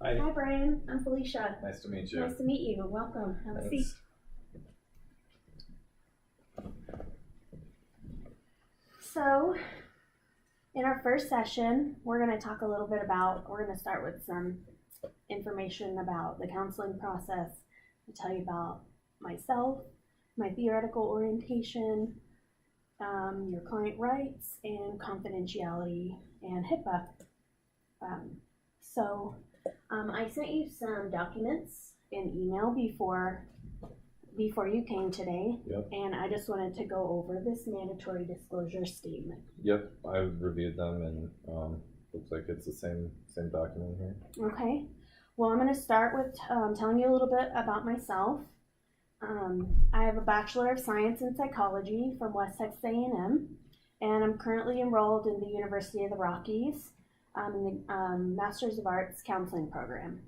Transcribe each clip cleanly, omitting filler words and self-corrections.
Hi. Hi, Brian. I'm Felicia. Nice to meet you. Nice to meet you. Welcome. Have a seat. So, in our first session, we're going to talk a little bit about, we're going to start with some information about the counseling process. I'll tell you about myself, my theoretical orientation, your client rights, and confidentiality, and HIPAA. I sent you some documents in email before you came today. Yep. And I just wanted to go over this mandatory disclosure statement. Yep, I reviewed them and looks like it's the same document here. Okay. Well, I'm going to start with telling you a little bit about myself. I have a Bachelor of Science in Psychology from West Texas A&M, and I'm currently enrolled in the University of the Rockies in the Masters of Arts Counseling Program.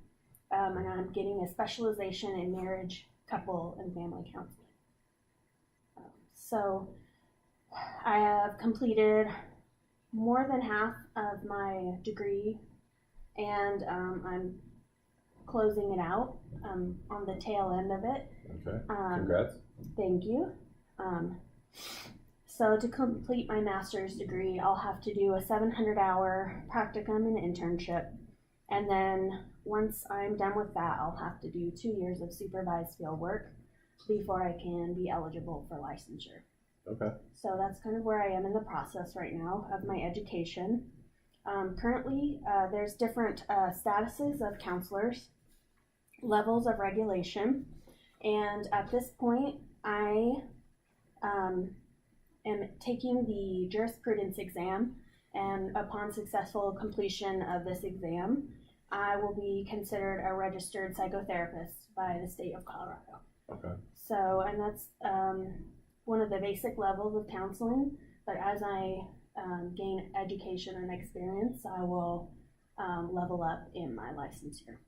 And I'm getting a specialization in marriage, couple, and family counseling. So I have completed more than half of my degree, and I'm closing it out on the tail end of it. Okay, congrats. Thank you. So to complete my master's degree, I'll have to do a 700-hour practicum and internship. And then once I'm done with that, I'll have to do 2 years of supervised field work before I can be eligible for licensure. Okay. So that's kind of where I am in the process right now of my education. Currently, there's different statuses of counselors, levels of regulation, and at this point, I am taking the jurisprudence exam, and upon successful completion of this exam, I will be considered a registered psychotherapist by the state of Colorado. Okay. So, and that's one of the basic levels of counseling, but as I gain education and experience, I will level up in my licensure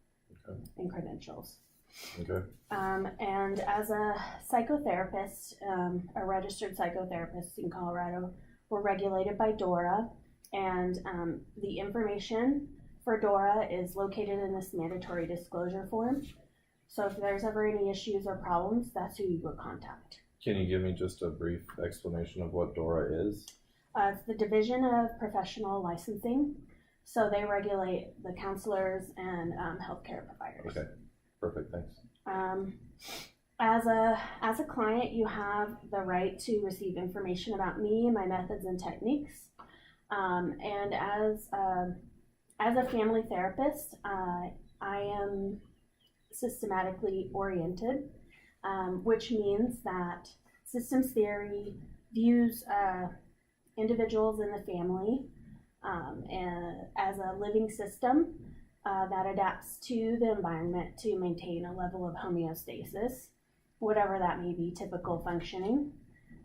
and credentials. Okay. And as a psychotherapist, a registered psychotherapist in Colorado, we're regulated by DORA, and the information for DORA is located in this mandatory disclosure form. So if there's ever any issues or problems, that's who you would contact. Can you give me just a brief explanation of what DORA is? It's the Division of Professional Licensing. So they regulate the counselors and healthcare providers. Okay, perfect, thanks. As a client, you have the right to receive information about me, my methods and techniques. And as a family therapist, I am systematically oriented, which means that systems theory views individuals in the family and as a living system that adapts to the environment to maintain a level of homeostasis, whatever that may be, typical functioning.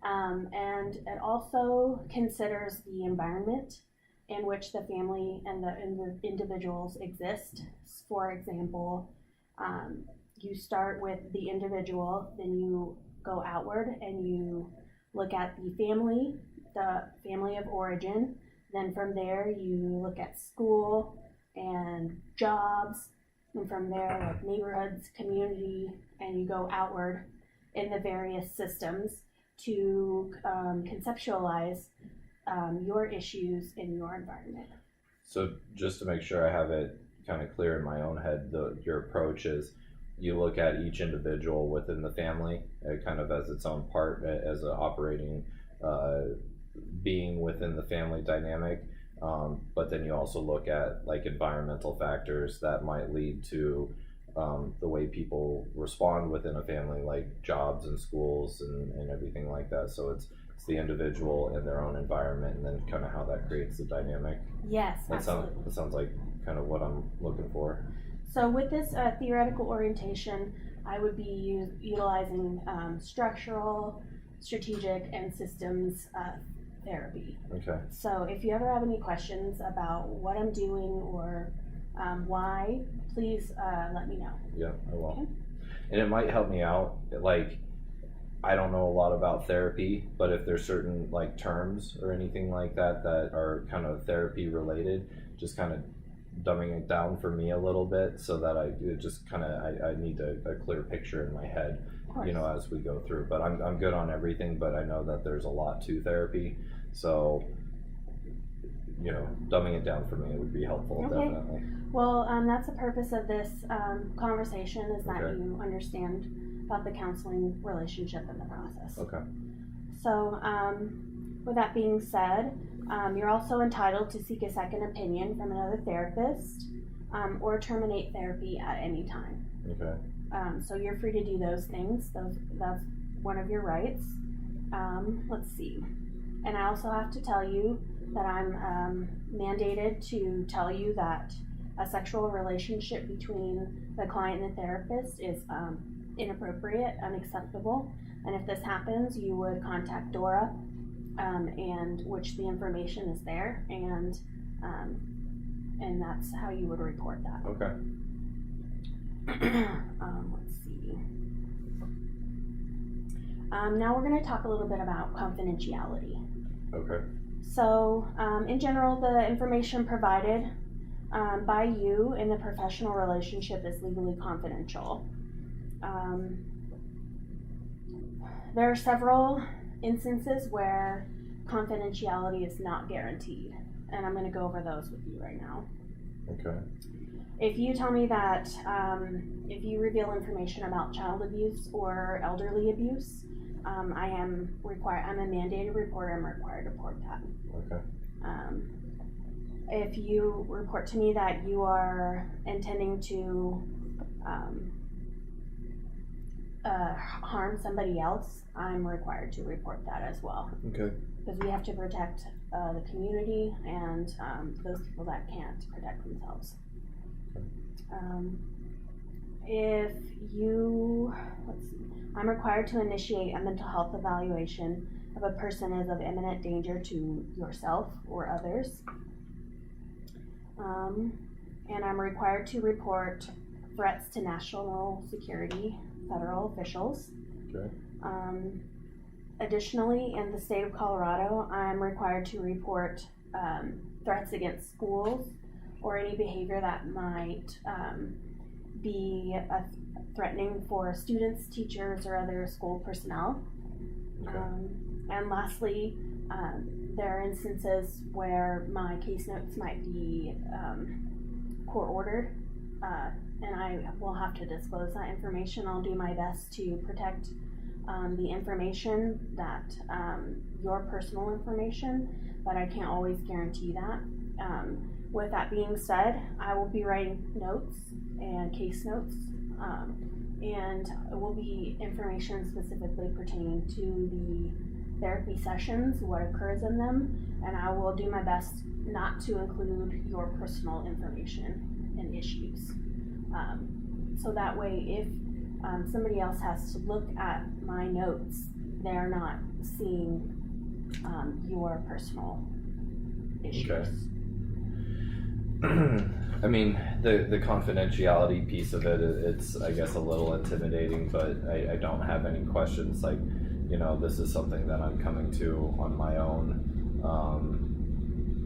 And it also considers the environment in which the family and the individuals exist. For example, you start with the individual, then you go outward and you look at the family of origin. Then from there, you look at school and jobs, and from there, like neighborhoods, community, and you go outward in the various systems to conceptualize your issues in your environment. So just to make sure I have it kind of clear in my own head, your approach is you look at each individual within the family kind of as its own part, as an operating being within the family dynamic, but then you also look at like environmental factors that might lead to the way people respond within a family, like jobs and schools and everything like that. So it's the individual and their own environment, and then kind of how that creates the dynamic. Yes, absolutely. That sounds like kind of what I'm looking for. So with this theoretical orientation, I would be utilizing structural, strategic, and systems therapy. Okay. So if you ever have any questions about what I'm doing or why, please let me know. Yeah, I will. Okay. And it might help me out, like I don't know a lot about therapy, but if there's certain like terms or anything like that that are kind of therapy related, just kind of dumbing it down for me a little bit so that I need a clear picture in my head, Of course. you know, as we go through. But I'm good on everything, but I know that there's a lot to therapy, so you know, dumbing it down for me would be helpful. Okay. Definitely. Well, that's the purpose of this conversation, is that Okay. you understand about the counseling relationship and the process. Okay. So, with that being said, you're also entitled to seek a second opinion from another therapist, or terminate therapy at any time. Okay. So you're free to do those things. That's one of your rights. Let's see. And I also have to tell you that I'm mandated to tell you that a sexual relationship between the client and the therapist is inappropriate, unacceptable. And if this happens, you would contact Dora, and which the information is there, and that's how you would report that. Okay. Let's see. Now we're going to talk a little bit about confidentiality. Okay. So, in general, the information provided by you in the professional relationship is legally confidential. There are several instances where confidentiality is not guaranteed, and I'm going to go over those with you right now. Okay. If you tell me that if you reveal information about child abuse or elderly abuse, I'm a mandated reporter. I'm required to report that. Okay. If you report to me that you are intending to harm somebody else, I'm required to report that as well. Okay. Because we have to protect the community and those people that can't protect themselves. I'm required to initiate a mental health evaluation if a person is of imminent danger to yourself or others. And I'm required to report threats to national security, federal officials. Okay. Additionally, in the state of Colorado, I'm required to report threats against schools or any behavior that might be threatening for students, teachers, or other school personnel. Okay. And lastly, there are instances where my case notes might be court ordered, and I will have to disclose that information. I'll do my best to protect the information that your personal information, but I can't always guarantee that. With that being said, I will be writing notes and case notes, and it will be information specifically pertaining to the therapy sessions, what occurs in them, and I will do my best not to include your personal information and issues. So that way, if somebody else has to look at my notes, they're not seeing your personal issues. Okay. I mean, the confidentiality piece of it, it's, I guess, a little intimidating, but I don't have any questions. Like, you know, this is something that I'm coming to on my own,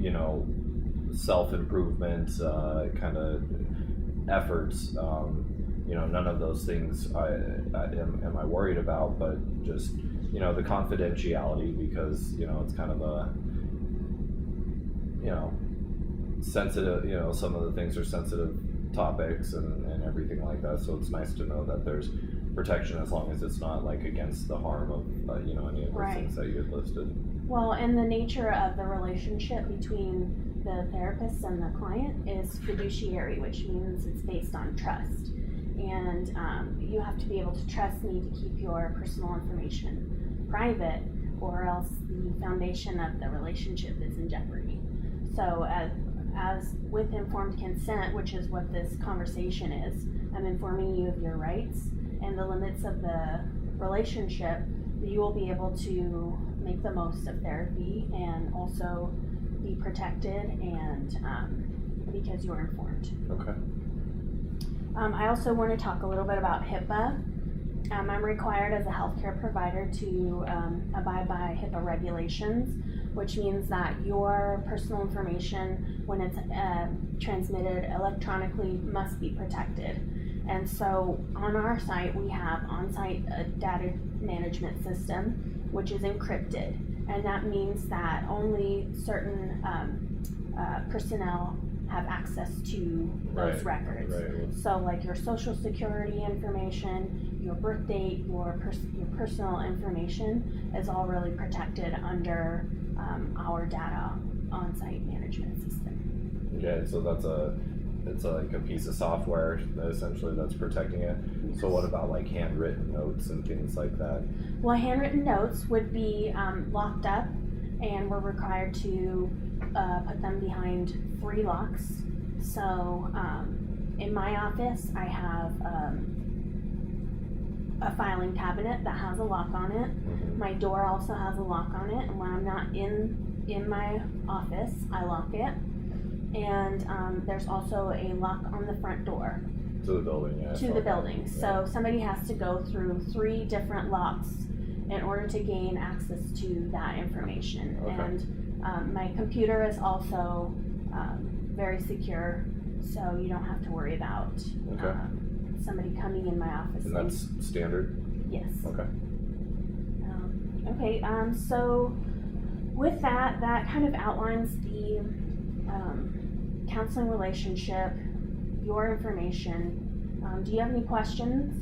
you know, self-improvement kind of efforts. You know, none of those things am I worried about, but just, you know, the confidentiality, because, you know, it's kind of a, you know, sensitive, you know, some of the things are sensitive topics and everything like that, so it's nice to know that there's protection as long as it's not like against the harm of you know, any of those Right. things that you had listed. Well, and the nature of the relationship between the therapist and the client is fiduciary, which means it's based on trust. And you have to be able to trust me to keep your personal information private, or else the foundation of the relationship is in jeopardy. So as with informed consent, which is what this conversation is, I'm informing you of your rights and the limits of the relationship. You will be able to make the most of therapy and also be protected, and because you're informed. Okay. I also want to talk a little bit about HIPAA. I'm required as a healthcare provider to abide by HIPAA regulations, which means that your personal information, when it's transmitted electronically, must be protected. And so on our site, we have on-site data management system, which is encrypted. And that means that only certain personnel have access to those records. Right. So like your social security information, your birth date, your personal information is all really protected under our data on-site management system. Okay, so it's like a piece of software essentially that's protecting it. Yes. So what about like handwritten notes and things like that? Well, handwritten notes would be locked up, and we're required to put them behind 3 locks. So in my office, I have a filing cabinet that has a lock on it. Mm-hmm. My door also has a lock on it, and when I'm not in my office, I lock it. And there's also a lock on the front door. To the building, yeah. To the building. So somebody has to go through 3 different locks in order to gain access to that information. Okay. And my computer is also very secure, so you don't have to worry about somebody coming in my office. And that's standard? Yes. Okay. So with that kind of outlines the counseling relationship, your information. Do you have any questions?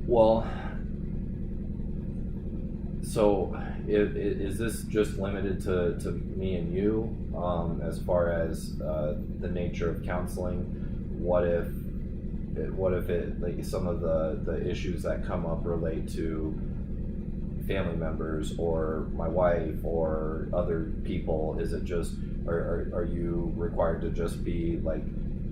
Well, so is this just limited to me and you as far as the nature of counseling? What if it like some of the issues that come up relate to family members or my wife or other people? Is it just are you required to just be like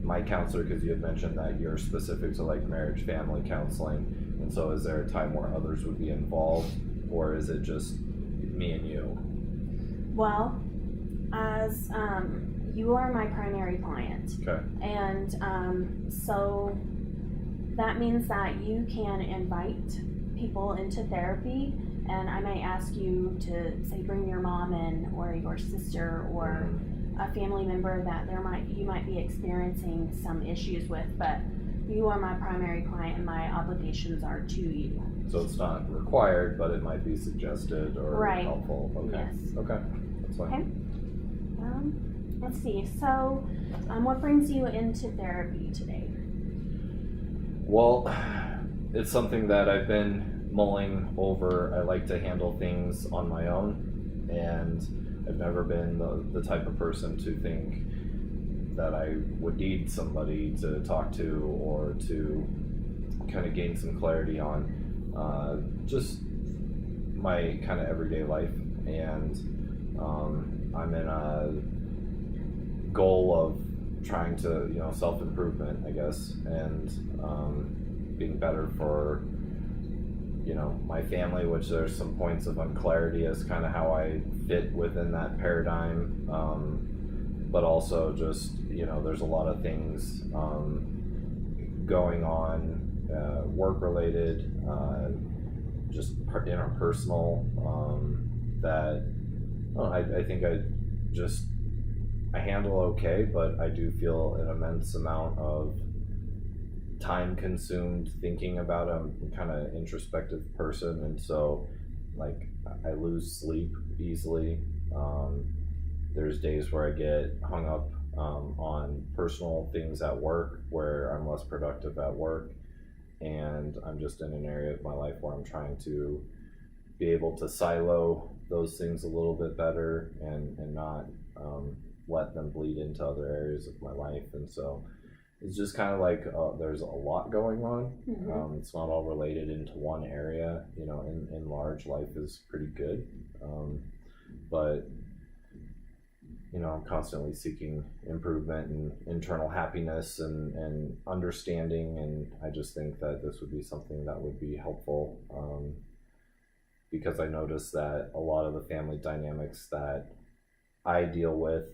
my counselor, because you had mentioned that you're specific to like marriage family counseling, and so is there a time where others would be involved, or is it just me and you? Well, as you are my primary client. Okay. And so that means that you can invite people into therapy, and I might ask you to say bring your mom in or your sister or a family member that you might be experiencing some issues with, but you are my primary client and my obligations are to you. So it's not required, but it might be suggested or helpful. Okay. Yes. Okay. That's fine. Okay. Let's see. So, what brings you into therapy today? Well, it's something that I've been mulling over. I like to handle things on my own, and I've never been the type of person to think that I would need somebody to talk to or to kind of gain some clarity on just my kind of everyday life. And I'm in a goal of trying to, self-improvement, I guess, and being better for my family, which there's some points of unclarity as kind of how I fit within that paradigm, but also just there's a lot of things going on, work related, just interpersonal, that I think I handle okay, but I do feel an immense amount of time consumed thinking about it. I'm kind of introspective person, and so like I lose sleep easily. There's days where I get hung up on personal things at work where I'm less productive at work, and I'm just in an area of my life where I'm trying to be able to silo those things a little bit better and not let them bleed into other areas of my life. And so it's just kind of like there's a lot going on. Mm-hmm. It's not all related into one area. In large, life is pretty good, but I'm constantly seeking improvement and internal happiness and understanding, and I just think that this would be something that would be helpful, because I noticed that a lot of the family dynamics that I deal with,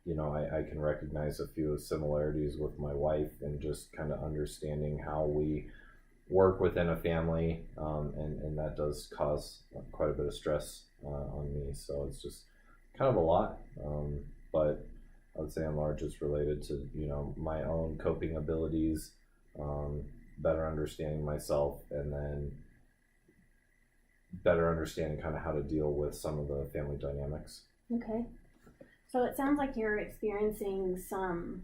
I can recognize a few similarities with my wife, and just kind of understanding how we work within a family, and that does cause quite a bit of stress on me. So it's just kind of a lot, but I would say in large it's related to my own coping abilities, better understanding myself, and then better understanding kind of how to deal with some of the family dynamics. Okay. So it sounds like you're experiencing some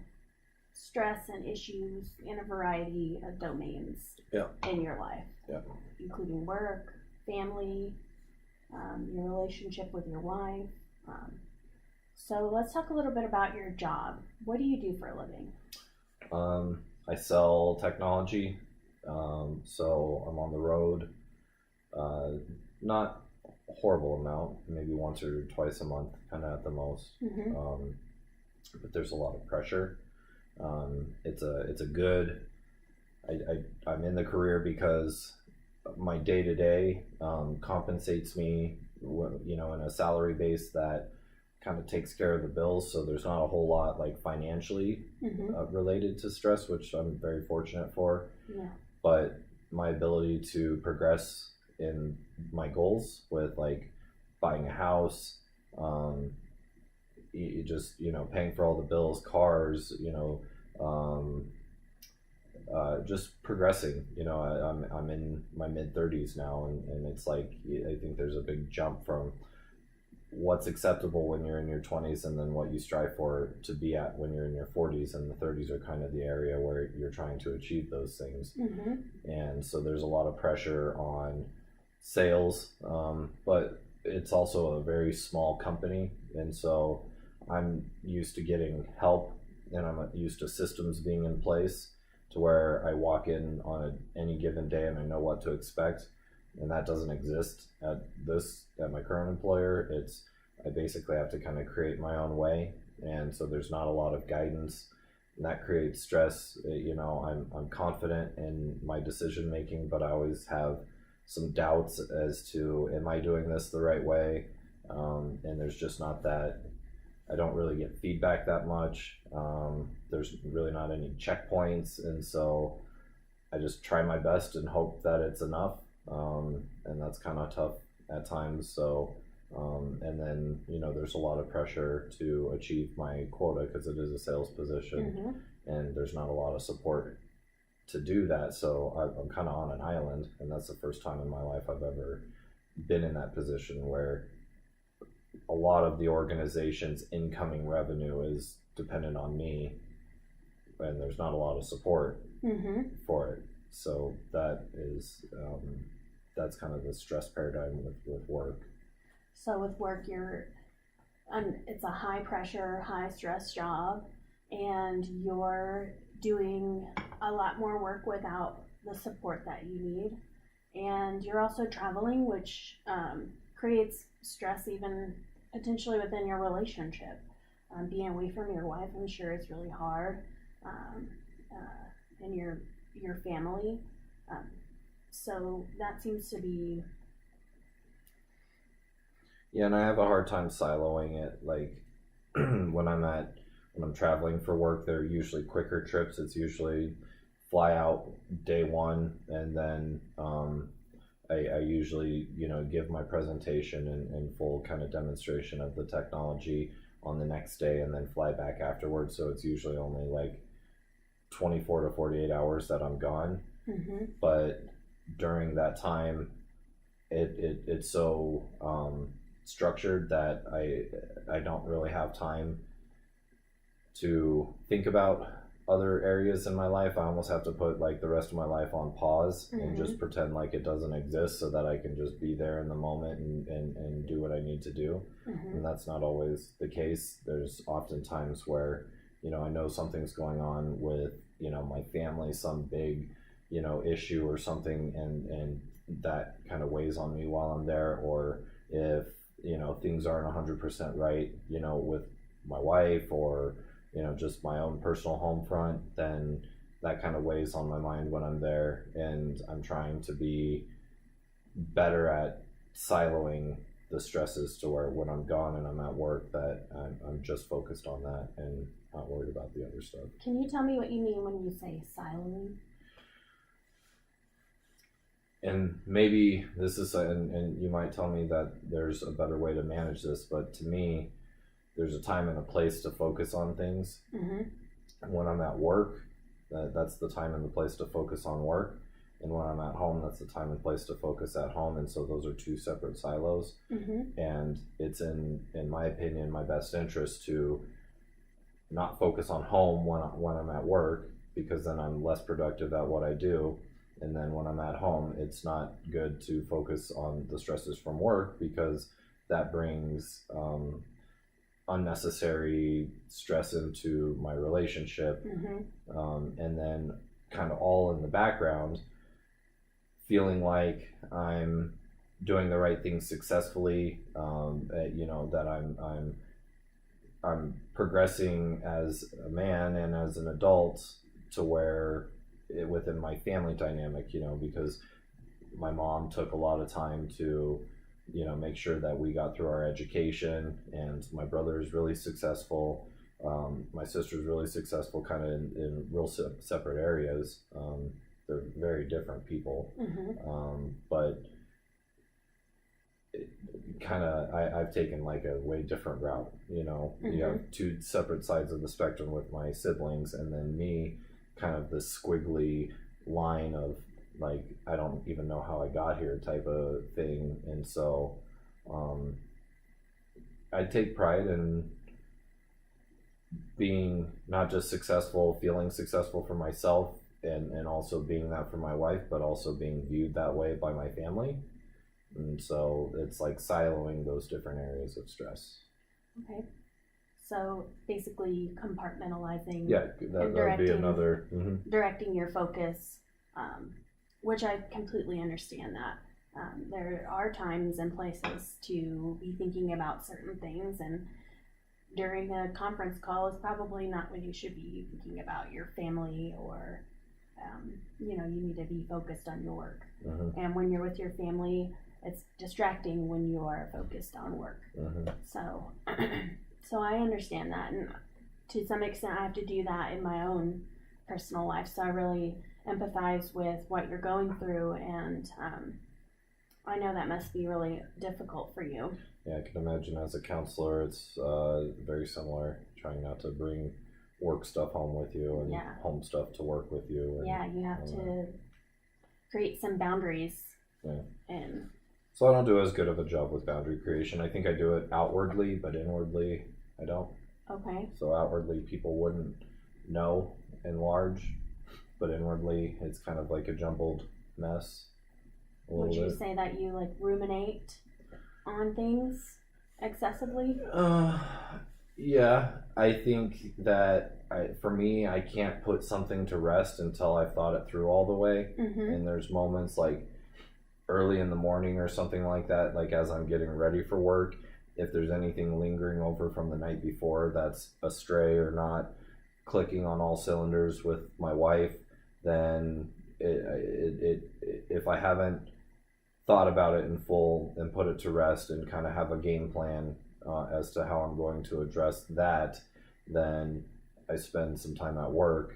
stress and issues in a variety of domains in your life, including work, family, your relationship with your wife. So let's talk a little bit about your job. What do you do for a living? I sell technology, so I'm on the road, not a horrible amount, maybe once or twice a month, kind of at the most. But there's a lot of pressure. It's a good. I'm in the career because my day to day compensates me, in a salary base that kind of takes care of the bills. So there's not a whole lot like financially related to stress, which I'm very fortunate for. Yeah. But my ability to progress in my goals with like buying a house, you just paying for all the bills, cars, just progressing. I'm in my mid-30s now, and it's like I think there's a big jump from what's acceptable when you're in your 20s and then what you strive for to be at when you're in your 40s, and the 30s are kind of the area where you're trying to achieve those things. And so there's a lot of pressure on sales, but it's also a very small company, and so I'm used to getting help, and I'm used to systems being in place to where I walk in on any given day and I know what to expect, and that doesn't exist at my current employer. I basically have to kind of create my own way, and so there's not a lot of guidance, and that creates stress. I'm confident in my decision making, but I always have some doubts as to, am I doing this the right way? And there's just not that. I don't really get feedback that much. There's really not any checkpoints, and so I just try my best and hope that it's enough. And that's kind of tough at times. So, and then there's a lot of pressure to achieve my quota because it is a sales position, and there's not a lot of support to do that. So I'm kind of on an island, and that's the first time in my life I've ever been in that position where a lot of the organization's incoming revenue is dependent on me, and there's not a lot of support for it. So that's kind of the stress paradigm with work. So with work, it's a high pressure, high stress job, and you're doing a lot more work without the support that you need. And you're also traveling, which creates stress even potentially within your relationship. Being away from your wife, I'm sure, is really hard, and your family. So that seems to be. Yeah, and I have a hard time siloing it. Like when I'm traveling for work, they're usually quicker trips. It's usually fly out day one, and then I usually give my presentation and full kind of demonstration of the technology on the next day, and then fly back afterwards. So it's usually only like 24 to 48 hours that I'm gone. But during that time, it's so structured that I don't really have time to think about other areas in my life. I almost have to put like the rest of my life on pause and just pretend like it doesn't exist so that I can just be there in the moment and do what I need to do. And that's not always the case. There's often times where I know something's going on with my family, some big issue or something, and that kind of weighs on me while I'm there. Or if things aren't 100% right with my wife, or just my own personal home front, then that kind of weighs on my mind when I'm there. And I'm trying to be better at siloing the stresses to where when I'm gone and I'm at work, that I'm just focused on that and not worried about the other stuff. Can you tell me what you mean when you say siloing? and maybe this is, and you might tell me that there's a better way to manage this, but to me, there's a time and a place to focus on things. Mm-hmm. When I'm at work, that's the time and the place to focus on work. And when I'm at home, that's the time and place to focus at home. And so those are two separate silos. Mm-hmm. And it's in my opinion, my best interest to not focus on home when I'm at work, because then I'm less productive at what I do. And then when I'm at home, it's not good to focus on the stresses from work, because that brings unnecessary stress into my relationship. Mm-hmm. And then kind of all in the background, feeling like I'm doing the right things successfully, that I'm progressing as a man and as an adult to where within my family dynamic, because my mom took a lot of time to, make sure that we got through our education, and my brother is really successful. My sister's really successful, kind of in real separate areas. They're very different people. Mm-hmm. But I've taken like a way different route. Mm-hmm. You have two separate sides of the spectrum with my siblings, and then me, kind of this squiggly line of like, I don't even know how I got here type of thing. And so I take pride in being not just successful, feeling successful for myself, and also being that for my wife, but also being viewed that way by my family. And so it's like siloing those different areas of stress. Okay. So basically compartmentalizing. Yeah, that would be another. Mm-hmm. Directing your focus, which I completely understand that. There are times and places to be thinking about certain things, and during a conference call is probably not when you should be thinking about your family, or you need to be focused on your work. Mm-hmm. And when you're with your family, it's distracting when you are focused on work. Mm-hmm. So I understand that, and to some extent I have to do that in my own personal life, so I really empathize with what you're going through, and I know that must be really difficult for you. Yeah, I can imagine as a counselor it's very similar, trying not to bring work stuff home with you, and home stuff to work with you. And, you have to create some boundaries. Yeah. And so I don't do as good of a job with boundary creation. I think I do it outwardly, but inwardly I don't. Okay. So outwardly people wouldn't know in large, but inwardly it's kind of like a jumbled mess. Would you say that you like ruminate on things excessively? Yeah, I think that for me, I can't put something to rest until I've thought it through all the way. Mm-hmm. And there's moments like early in the morning or something like that, like as I'm getting ready for work, if there's anything lingering over from the night before that's astray or not clicking on all cylinders with my wife, then if I haven't thought about it in full and put it to rest and kind of have a game plan as to how I'm going to address that, then I spend some time at work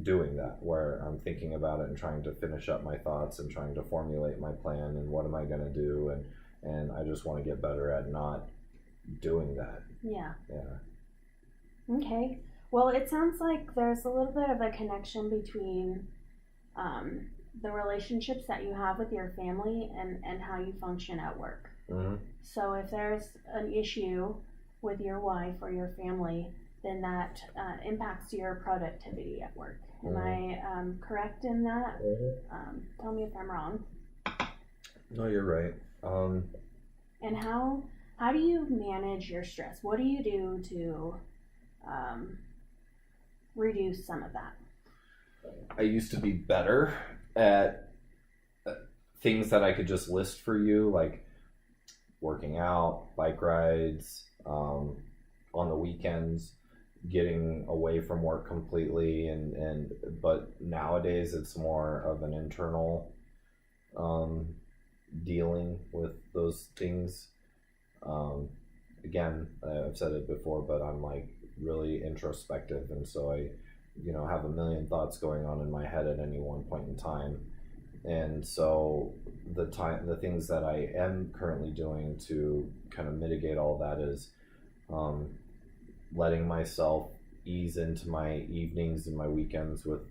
doing that, where I'm thinking about it and trying to finish up my thoughts and trying to formulate my plan and what am I going to do, and I just want to get better at not doing that. Yeah. Okay. Well, it sounds like there's a little bit of a connection between the relationships that you have with your family and how you function at work. Mm-hmm. So if there's an issue with your wife or your family, then that impacts your productivity at work. Am I correct in that? Mm-hmm. Tell me if I'm wrong. No, you're right. And how do you manage your stress? What do you do to reduce some of that? I used to be better at things that I could just list for you, like working out, bike rides, on the weekends, getting away from work completely, but nowadays it's more of an internal dealing with those things. Again, I've said it before, but I'm like really introspective, and so I have a million thoughts going on in my head at any one point in time, And so the things that I am currently doing to kind of mitigate all that is um, letting myself ease into my evenings and my weekends with,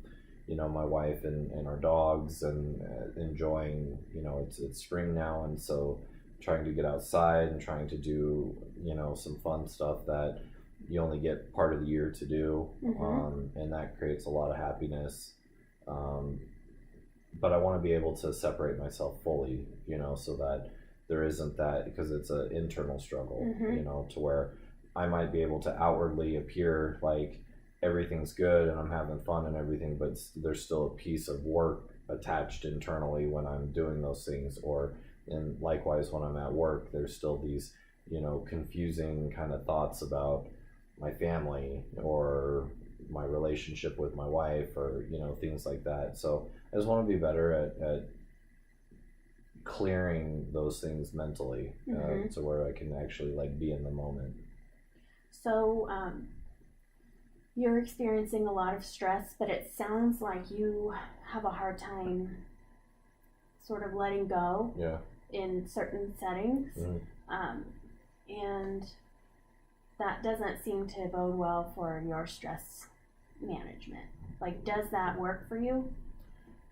my wife and our dogs, and enjoying, it's spring now, and so trying to get outside and trying to do, some fun stuff that you only get part of the year to do. And that creates a lot of happiness. But I want to be able to separate myself fully, so that there isn't that, because it's an internal struggle, to where I might be able to outwardly appear like everything's good and I'm having fun and everything, but there's still a piece of work attached internally when I'm doing those things. And likewise, when I'm at work, there's still these, confusing kind of thoughts about my family or my relationship with my wife, or, things like that. So I just want to be better at clearing those things mentally, to where I can actually like be in the moment. So, you're experiencing a lot of stress, but it sounds like you have a hard time sort of letting go in certain settings. And that doesn't seem to bode well for your stress management. Like, does that work for you?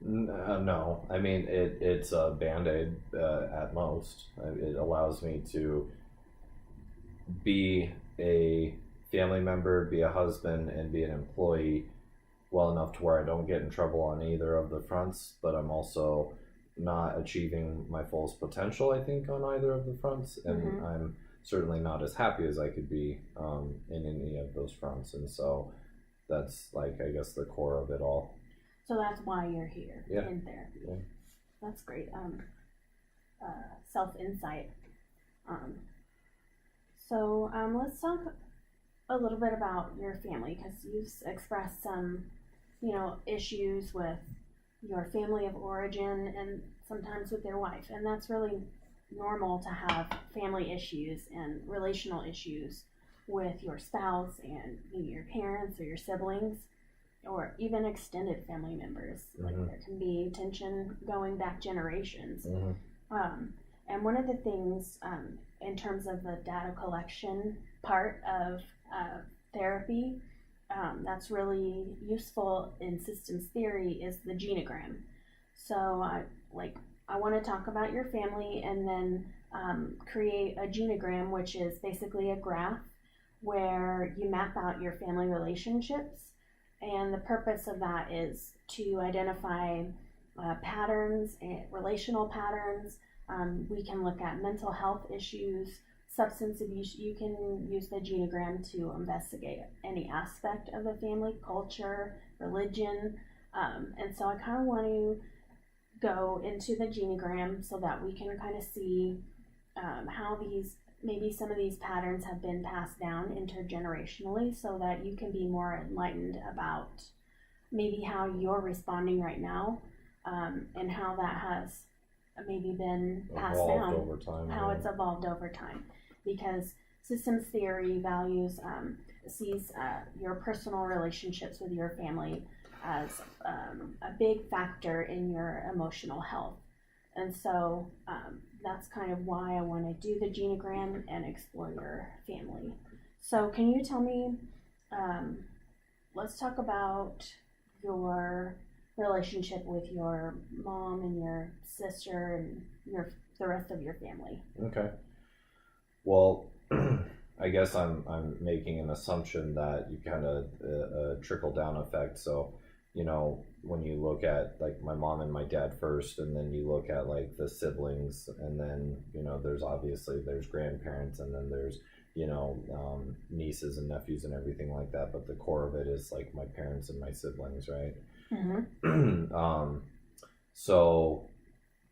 No, I mean, it's a Band-Aid at most. It allows me to be a family member, be a husband, and be an employee well enough to where I don't get in trouble on either of the fronts, but I'm also not achieving my fullest potential, I think, on either of the fronts, and I'm certainly not as happy as I could be in any of those fronts. And so that's, like, I guess, the core of it all. So that's why you're here in therapy. Yeah. That's great. Self-insight. So let's talk a little bit about your family, because you've expressed some, issues with your family of origin and sometimes with your wife. And that's really normal to have family issues and relational issues with your spouse and maybe your parents or your siblings, or even extended family members. Like, there can be tension going back generations. And one of the things in terms of the data collection part of therapy that's really useful in systems theory is the genogram. So I want to talk about your family and then create a genogram, which is basically a graph where you map out your family relationships. And the purpose of that is to identify patterns, relational patterns. We can look at mental health issues, substance abuse. You can use the genogram to investigate any aspect of the family, culture, religion. And so I kind of want to go into the genogram so that we can kind of see how maybe some of these patterns have been passed down intergenerationally, so that you can be more enlightened about maybe how you're responding right now, and how that has maybe been passed down over time, how it's evolved over time. Because systems theory sees your personal relationships with your family as a big factor in your emotional health. And so that's kind of why I want to do the genogram and explore your family. So can you tell me, let's talk about your relationship with your mom and your sister and the rest of your family. Okay. Well, I guess I'm making an assumption that you kind of a trickle down effect. So, when you look at like my mom and my dad first, and then you look at like the siblings, and then there's grandparents, and then there's nieces and nephews and everything like that. But the core of it is like my parents and my siblings, right? So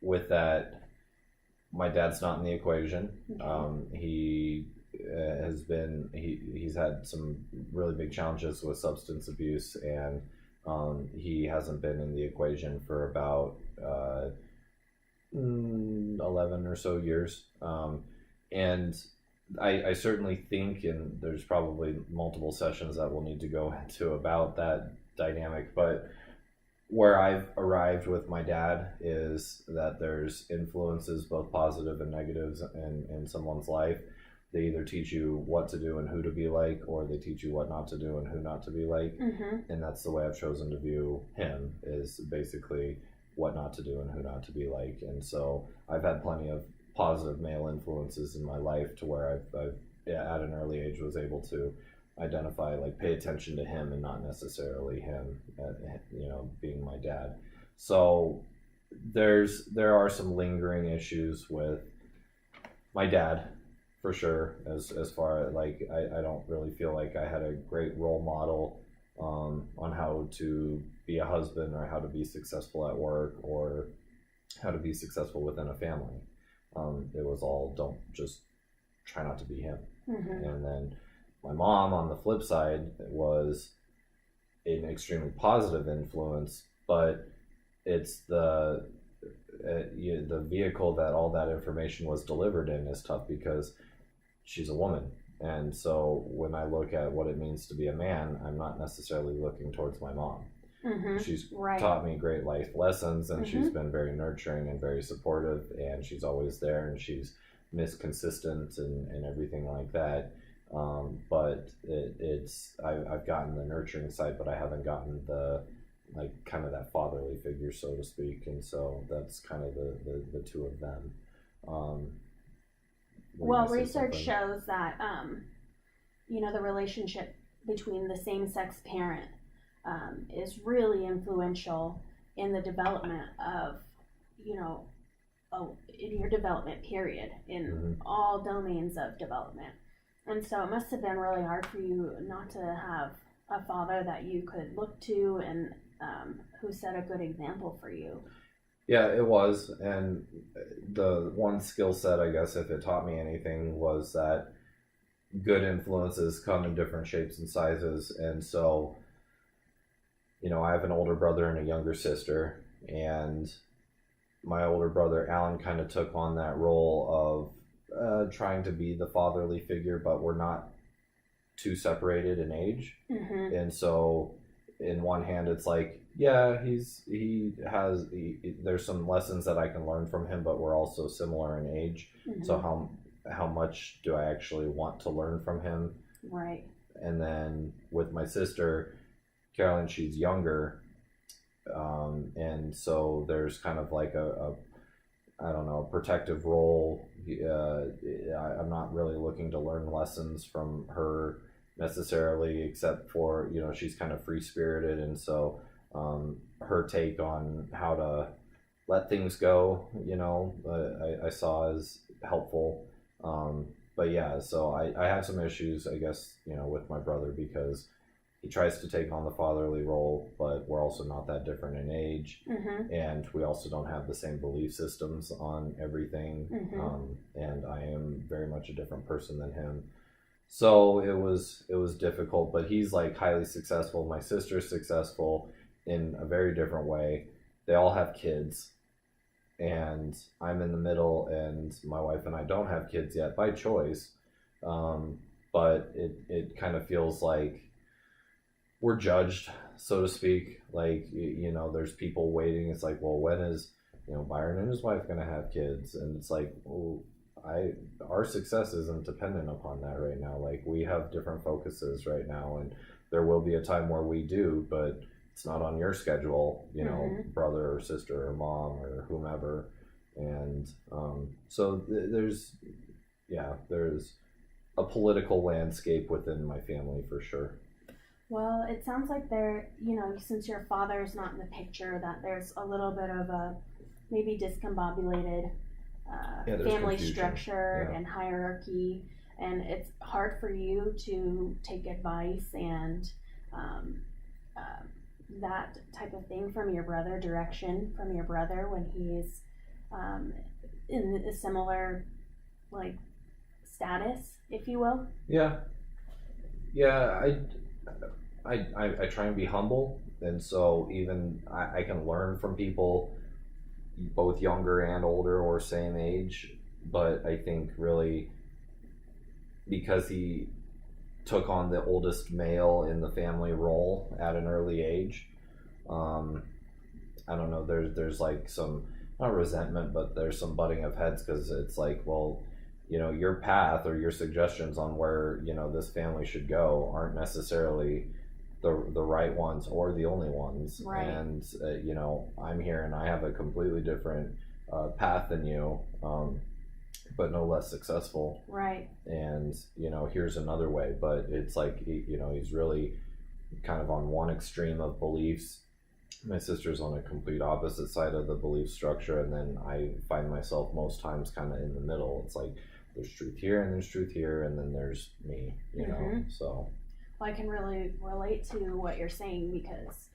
with that, my dad's not in the equation. He he's had some really big challenges with substance abuse, and he hasn't been in the equation for about 11 or so years. And I certainly think, and there's probably multiple sessions that we'll need to go into about that dynamic, but where I've arrived with my dad is that there's influences, both positive and negatives, in someone's life. They either teach you what to do and who to be like, or they teach you what not to do and who not to be like. And that's the way I've chosen to view him, is basically what not to do and who not to be like. And so I've had plenty of positive male influences in my life to where I've at an early age was able to identify, like, pay attention to him and not necessarily him, being my dad. So there are some lingering issues with my dad, for sure, as far as, like, I don't really feel like I had a great role model on how to be a husband, or how to be successful at work, or how to be successful within a family. It was all, don't just try not to be him. And then my mom, on the flip side, was an extremely positive influence, but it's the vehicle that all that information was delivered in is tough, because she's a woman. And so when I look at what it means to be a man, I'm not necessarily looking towards my mom. She's taught me great life lessons, and she's been very nurturing and very supportive, and she's always there, and she's consistent and everything like that. But I've gotten the nurturing side, but I haven't gotten the, like, kind of that fatherly figure, so to speak. And so that's kind of the two of them. Well, research shows that, the relationship between the same-sex parent is really influential in the development of, in your development period, in all domains of development. And so it must have been really hard for you not to have a father that you could look to, and who set a good example for you. Yeah, it was. And the one skill set, I guess, if it taught me anything, was that good influences come in different shapes and sizes. And so, I have an older brother and a younger sister, and my older brother, Alan, kind of took on that role of trying to be the fatherly figure, but we're not too separated in age. And so in one hand, it's like, yeah, there's some lessons that I can learn from him, but we're also similar in age. So how much do I actually want to learn from him? Right. And then with my sister, Carolyn, she's younger. And so there's kind of like a protective role. I'm not really looking to learn lessons from her necessarily, except for, she's kind of free-spirited, and so her take on how to let things go, I saw as helpful. But yeah, so I have some issues, I guess, with my brother, because he tries to take on the fatherly role, but we're also not that different in age, and we also don't have the same belief systems on everything. And I am very much a different person than him. So it was difficult, but he's, like, highly successful. My sister's successful in a very different way. They all have kids, and I'm in the middle, and my wife and I don't have kids yet by choice. But it kind of feels like we're judged, so to speak. Like, there's people waiting. It's like, well, when is, Byron and his wife going to have kids? And it's like, well, our success isn't dependent upon that right now. Like, we have different focuses right now, and there will be a time where we do, but it's not on your schedule, brother or sister or mom or whomever. And so there's a political landscape within my family, for sure. Well, it sounds like since your father's not in the picture, that there's a little bit of a maybe discombobulated family confusion. Structure and hierarchy, and it's hard for you to take advice and that type of thing from your brother, direction from your brother when he's in a similar, like, status, if you will. I try and be humble, and so even I can learn from people both younger and older or same age, but I think really because he took on the oldest male in the family role at an early age, I don't know, there's like some, not resentment, but there's some butting of heads, because it's like, well, your path or your suggestions on where, this family should go aren't necessarily the right ones or the only ones. Right. And I'm here and I have a completely different path than you, but no less successful. Right. And here's another way. But it's like, he's really kind of on one extreme of beliefs. My sister's on a complete opposite side of the belief structure, and then I find myself most times kind of in the middle. It's like there's truth here and there's truth here, and then there's me, so. Well, I can really relate to what you're saying, because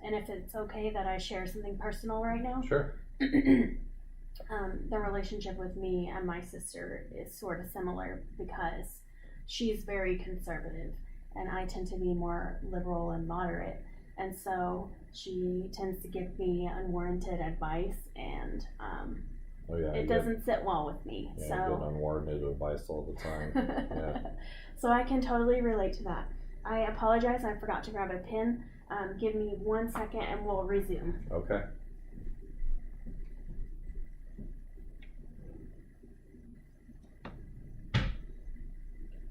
and if it's okay that I share something personal right now. Sure. The relationship with me and my sister is sort of similar, because she's very conservative and I tend to be more liberal and moderate, and so she tends to give me unwarranted advice, and it doesn't sit well with me. Yeah, so you get unwarranted advice all the time. Yeah. So I can totally relate to that. I apologize, I forgot to grab a pen. Give me 1 second and we'll resume. Okay.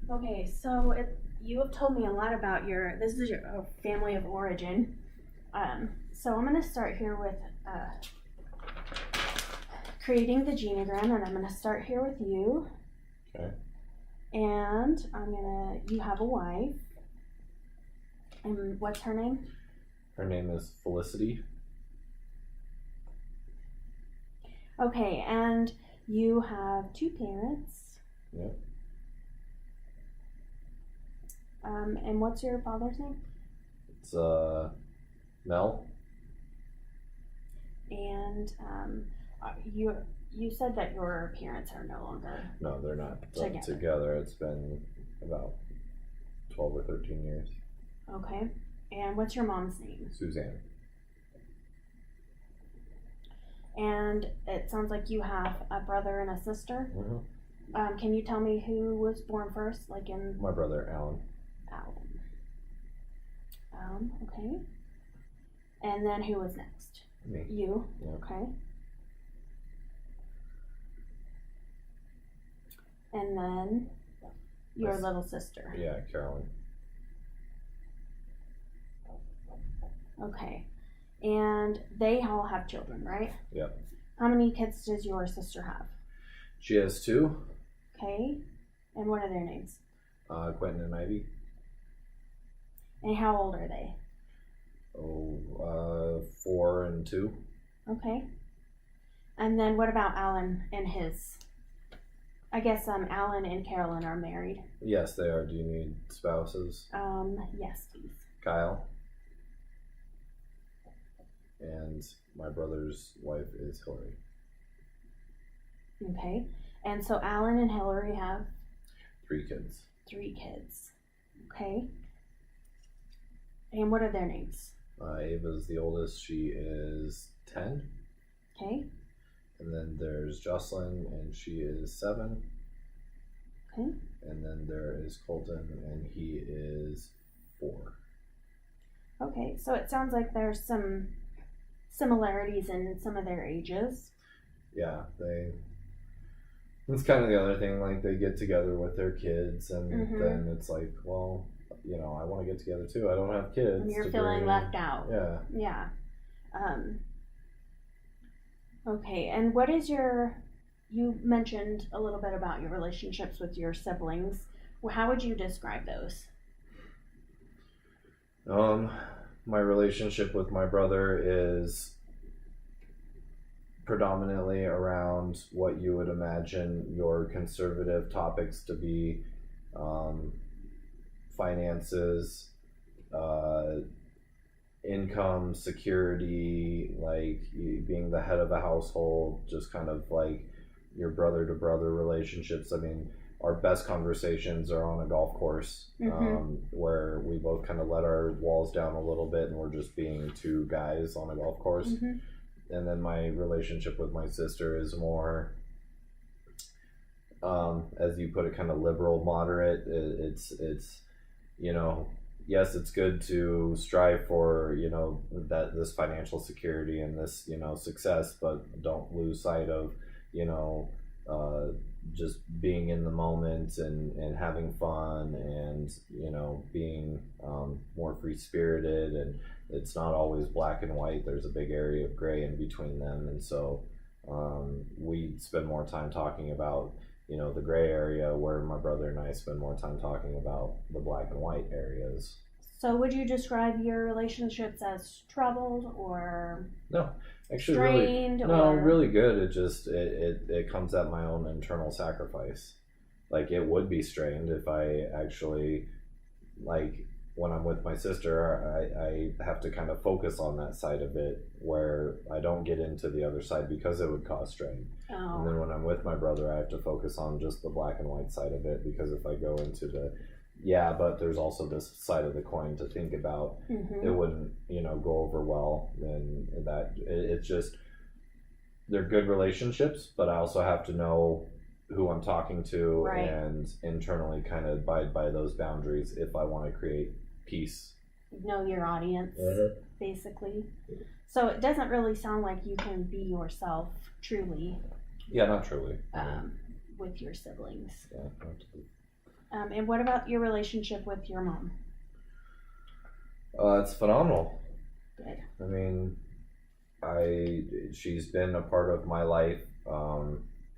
Okay, so you have told me a lot about this is your family of origin. So I'm going to start here with creating the genogram, and I'm going to start here with you. Okay. And you have a wife. And what's her name? Her name is Felicity. Okay, and you have 2 parents. Yep. And what's your father's name? It's Mel. And you said that your parents are no longer. No, they're not Together. together. It's been about 12 or 13 years. Okay. And what's your mom's name? Suzanne. And it sounds like you have a brother and a sister. Mm-hmm. Can you tell me who was born first? My brother, Alan. Okay. And then who was next? Me. You. Yeah. Okay. And then your Yes. little sister. Yeah, Carolyn. Okay. And they all have children, right? Yep. How many kids does your sister have? She has 2. Okay. And what are their names? Quentin and Ivy. And how old are they? 4 and 2. Okay. And then what about Alan and his? I guess Alan and Carolyn are married. Yes, they are. Do you need spouses? Yes, please. Kyle. And my brother's wife is Hillary. Okay. And so Alan and Hillary have 3 kids. 3 kids. Okay. And what are their names? Ava's the oldest. She is 10. Okay. And then there's Jocelyn, and she is 7. Okay. And then there is Colton, and he is 4. Okay. So it sounds like there's some similarities in some of their ages. Yeah, it's kind of the other thing, like they get together with their kids, and Mhm. then it's like, well, I want to get together too. I don't have kids. And you're to feeling bring- left out. Yeah. Yeah. Okay. And what is you mentioned a little bit about your relationships with your siblings. Well, how would you describe those? My relationship with my brother is predominantly around what you would imagine your conservative topics to be. Finances, income, security, like being the head of a household, just kind of like your brother to brother relationships. I mean, our best conversations are on a golf course, where we both kind of let our walls down a little bit and we're just being 2 guys on a golf course. Mm-hmm. And then my relationship with my sister is more, as you put it, kind of liberal, moderate. It's yes, it's good to strive for, that this financial security and this, success, but don't lose sight of, you know, uh, just being in the moment and having fun and, being more free spirited. And it's not always black and white. There's a big area of gray in between them. And so we spend more time talking about, the gray area, where my brother and I spend more time talking about the black and white areas. So would you describe your relationships as troubled or No, actually, strained? really good. It just it comes at my own internal sacrifice. Like, it would be strained if I actually, like, when I'm with my sister, I have to kind of focus on that side of it, where I don't get into the other side because it would cause strain. Oh. And then when I'm with my brother, I have to focus on just the black and white side of it, because if I go into but there's also this side of the coin to think about, Mm-hmm. it wouldn't, go over well. And it's just, they're good relationships, but I also have to know who I'm talking to, Right. and internally kind of abide by those boundaries if I want to create peace. Know your audience, Mm-hmm. basically. So it doesn't really sound like you can be yourself truly Yeah, not truly. with your siblings. Yeah, not truly. And what about your relationship with your mom? It's phenomenal. Good. I mean, she's been a part of my life.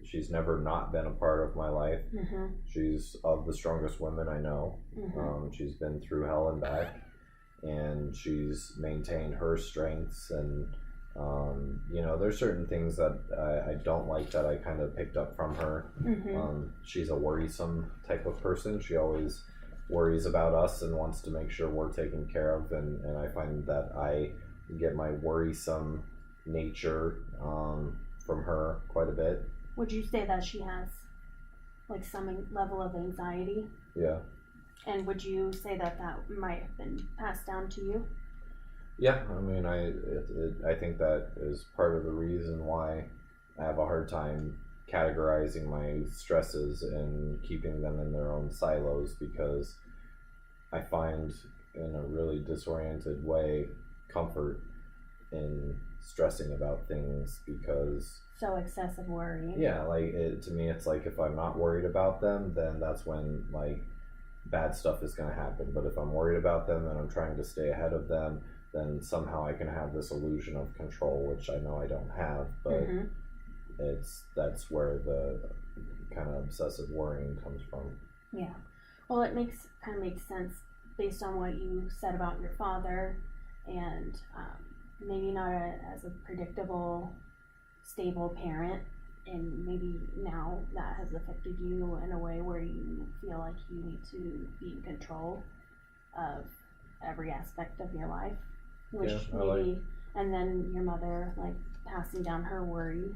She's never not been a part of my life. Mm-hmm. She's of the strongest women I know. Mm-hmm. She's been through hell and back, and she's maintained her strengths. And there's certain things that I don't like that I kind of picked up from her. Mm-hmm. She's a worrisome type of person. She always worries about us and wants to make sure we're taken care of, and I find that I get my worrisome nature from her quite a bit. Would you say that she has like some level of anxiety? Yeah. And would you say that might have been passed down to you? Yeah, I mean, I think that is part of the reason why I have a hard time categorizing my stresses and keeping them in their own silos, because I find, in a really disoriented way, comfort in stressing about things, because So excessive worry. yeah, like, to me, it's like, if I'm not worried about them, then that's when, like, bad stuff is going to happen. But if I'm worried about them and I'm trying to stay ahead of them, then somehow I can have this illusion of control, which I know I don't have. But Mm-hmm. that's where the kind of obsessive worrying comes from. Yeah. Well, it kind of makes sense based on what you said about your father, and maybe not as a predictable, stable parent, and maybe now that has affected you in a way where you feel like you need to be in control of every aspect of your life, which maybe, and then your mother, like, passing down her worry,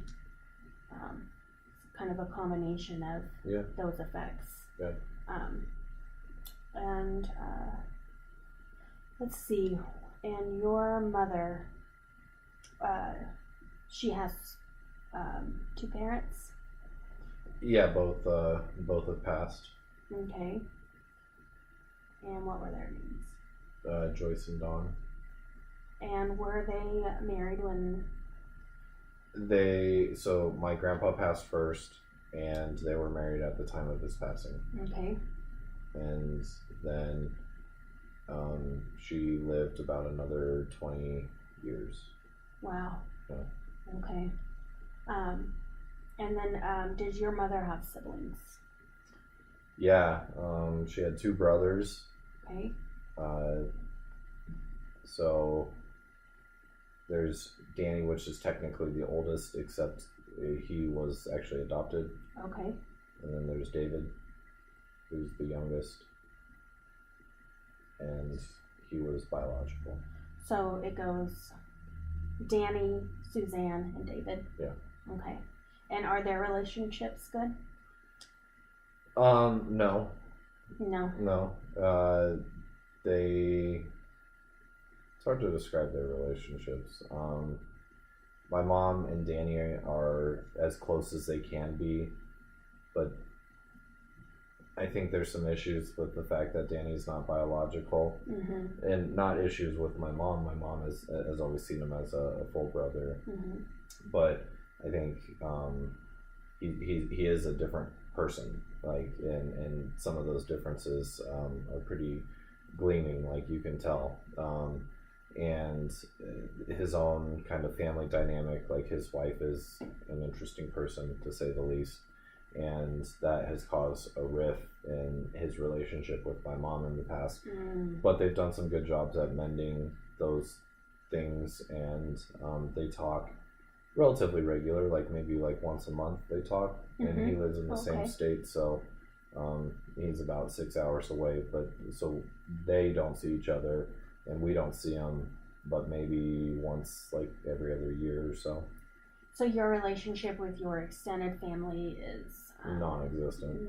kind of a combination of those effects. Yeah. And let's see, and your mother, she has two parents. Yeah, both have passed. Okay. And what were their names? Joyce and Dawn. And were they married when? So my grandpa passed first, and they were married at the time of his passing. Okay. And then she lived about another 20 years. Wow. Yeah. Okay. And then did your mother have siblings? Yeah, she had two brothers. Okay. So there's Danny, which is technically the oldest, except he was actually adopted. Okay. And then there's David, who's the youngest, and he was biological. So it goes Danny, Suzanne, and David. Yeah. Okay. And are their relationships good? No. No. It's hard to describe their relationships. My mom and Danny are as close as they can be, but I think there's some issues with the fact that Danny's not biological, Mm-hmm. and not issues with my mom. My mom has always seen him as a full brother, Mm-hmm. but I think he is a different person. Like, and some of those differences are pretty gleaming, like you can tell. And his own kind of family dynamic, like his wife is an interesting person to say the least, and that has caused a rift in his relationship with my mom in the past. But they've done some good jobs at mending those things, and they talk relatively regular, like maybe like once a month they talk. And he lives in the same state, so he's about 6 hours away, but so they don't see each other and we don't see them but maybe once like every other year or so. So your relationship with your extended family is non-existent,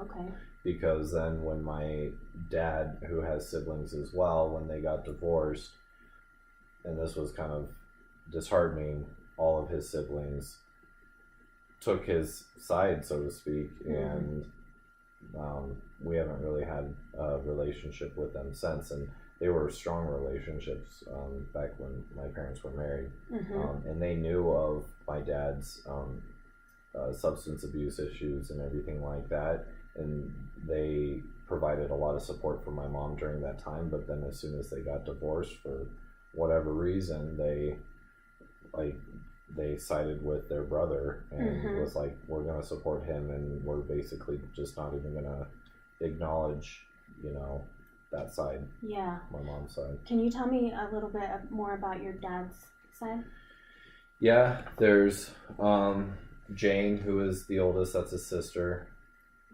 okay. because then when my dad, who has siblings as well, when they got divorced, and this was kind of disheartening, all of his siblings took his side, so to speak, and we haven't really had a relationship with them since. And they were strong relationships back when my parents were married, and they knew of my dad's substance abuse issues and everything like that, and they provided a lot of support for my mom during that time. But then as soon as they got divorced, for whatever reason, they sided with their brother and was like, we're going to support him, and we're basically just not even going to acknowledge, that side. Yeah. My mom's side. Can you tell me a little bit more about your dad's side? Yeah, there's Jane, who is the oldest. That's his sister.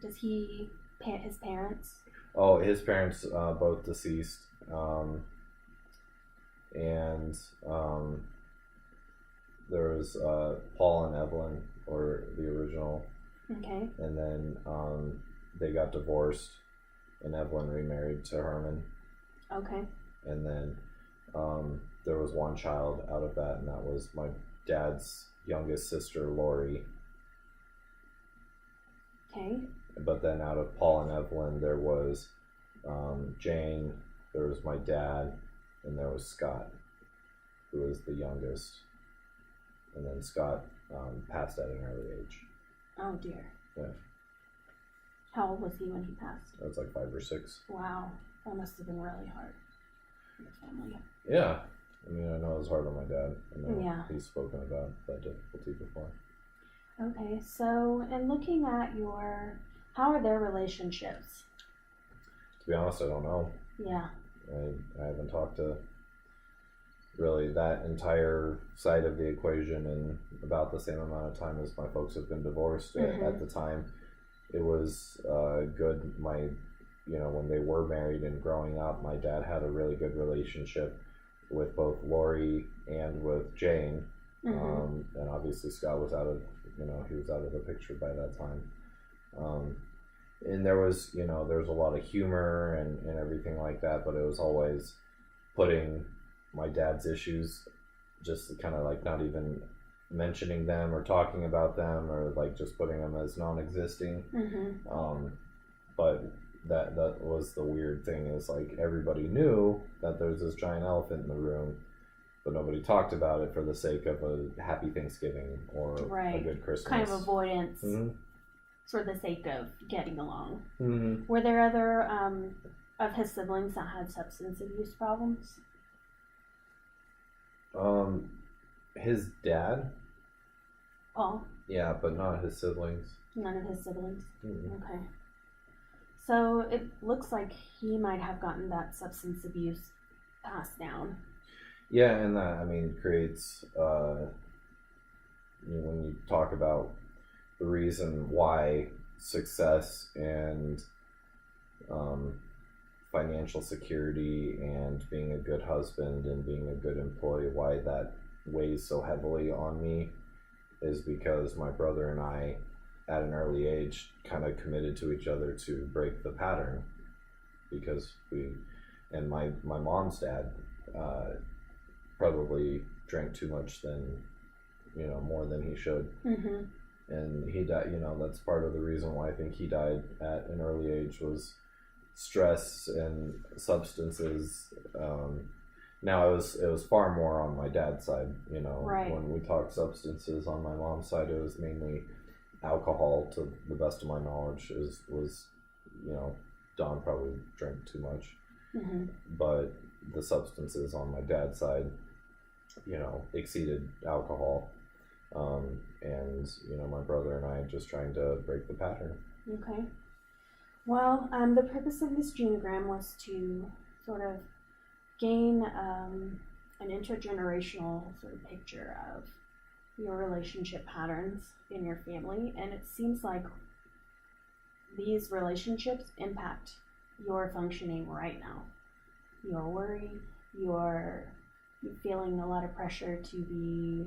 Does he pay his parents? Oh, his parents both deceased. And there was Paul and Evelyn, or the original. Okay. And then they got divorced, and Evelyn remarried to Herman. Okay. And then there was one child out of that, and that was my dad's youngest sister, Lori. Okay. But then out of Paul and Evelyn, there was Jane, there was my dad, and there was Scott, who was the youngest. And then Scott passed at an early age. Oh dear. Yeah. How old was he when he passed? I was like 5 or 6. Wow, that must have been really hard for your family. Yeah. I mean, I know it was hard on my dad. I know he's spoken about that difficulty before. Okay, so in looking at how are their relationships? To be honest, I don't know. Yeah. I haven't talked to really that entire side of the equation in about the same amount of time as my folks have been divorced. At the time, it was good. When they were married and growing up, my dad had a really good relationship with both Lori and with Jane. And obviously Scott was he was out of the picture by that time. And there was a lot of humor and everything like that, but it was always putting my dad's issues, just kind of like not even mentioning them or talking about them, or like just putting them as non-existing. But that was the weird thing, is like everybody knew that there's this giant elephant in the room, but nobody talked about it for the sake of a happy Thanksgiving or a good Christmas. Kind of avoidance for the sake of getting along. Were there other of his siblings that had substance abuse problems? His dad. Paul? Yeah, but not his siblings. None of his siblings? Okay. So it looks like he might have gotten that substance abuse passed down. Yeah, and that, creates, when you talk about the reason why success and financial security and being a good husband and being a good employee, why that weighs so heavily on me, is because my brother and I, at an early age, kind of committed to each other to break the pattern, because my mom's dad probably drank too much more than he should. and he died. You know, that's part of the reason why I think he died at an early age was stress and substances. Now it was far more on my dad's side. You know, Right. when we talk substances on my mom's side, it was mainly alcohol. To the best of my knowledge, was you know, Don probably drank too much, Mm-hmm. but the substances on my dad's side, you know, exceeded alcohol. And you know, my brother and I just trying to break the pattern. Okay. Well, the purpose of this genogram was to sort of gain an intergenerational sort of picture of your relationship patterns in your family, and it seems like these relationships impact your functioning right now. Your worry, you're feeling a lot of pressure to be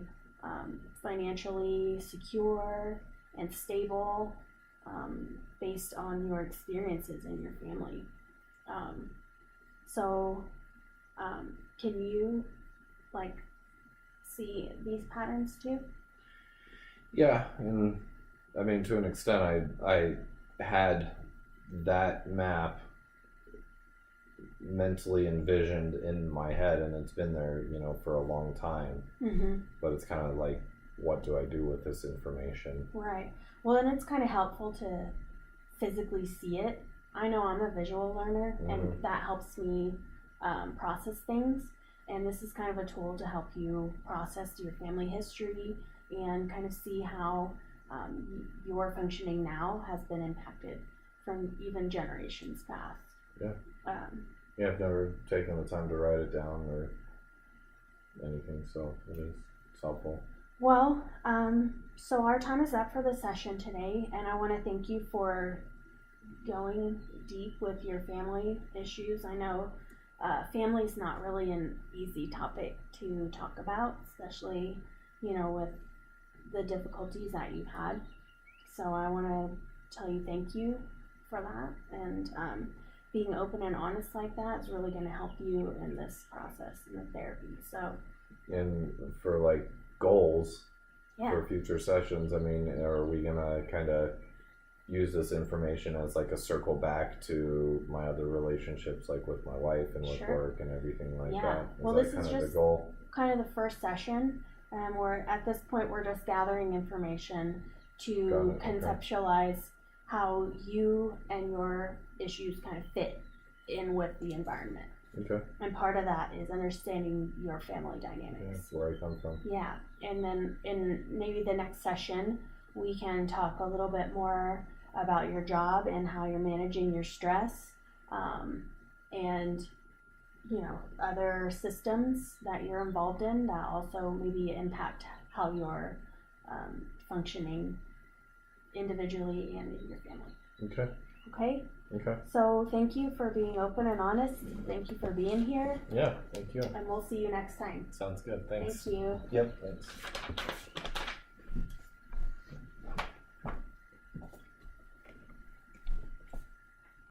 financially secure and stable based on your experiences in your family. Can you like see these patterns too? Yeah, and I mean, to an extent, I had that map mentally envisioned in my head, and it's been there, you know, for a long time. Mm-hmm. But it's kind of like, what do I do with this information? Right. Well, and it's kind of helpful to physically see it. I know I'm a visual learner, and that helps me process things. And this is kind of a tool to help you process your family history and kind of see how your functioning now has been impacted from even generations past. Yeah. Yeah, I've never taken the time to write it down or anything, so it's helpful. Well, so our time is up for the session today, and I want to thank you for going deep with your family issues. I know family's not really an easy topic to talk about, especially, you know, with the difficulties that you've had. So I want to tell you thank you for that, and being open and honest like that is really going to help you in this process in the therapy. So, and for like goals yeah. for future sessions, I mean, are we gonna kind of use this information as like a circle back to my other relationships, like with my wife and with Sure. work and everything like Yeah. that? Well, that this kind is of just the goal? kind of the first session, and we're at this point we're just gathering information to Got it, okay. conceptualize how you and your issues kind of fit in with the environment. Okay. And part of that is understanding your family Yeah, dynamics. that's where I come from. Yeah, and then in maybe the next session, we can talk a little bit more about your job and how you're managing your stress, and you know, other systems that you're involved in that also maybe impact how you're functioning individually and in your family. Okay. Okay? Okay. So thank you for being open and honest. Thank you for being here, Yeah, thank you. and we'll see you next time. Sounds good. Thanks. Thank you. Yep, thanks.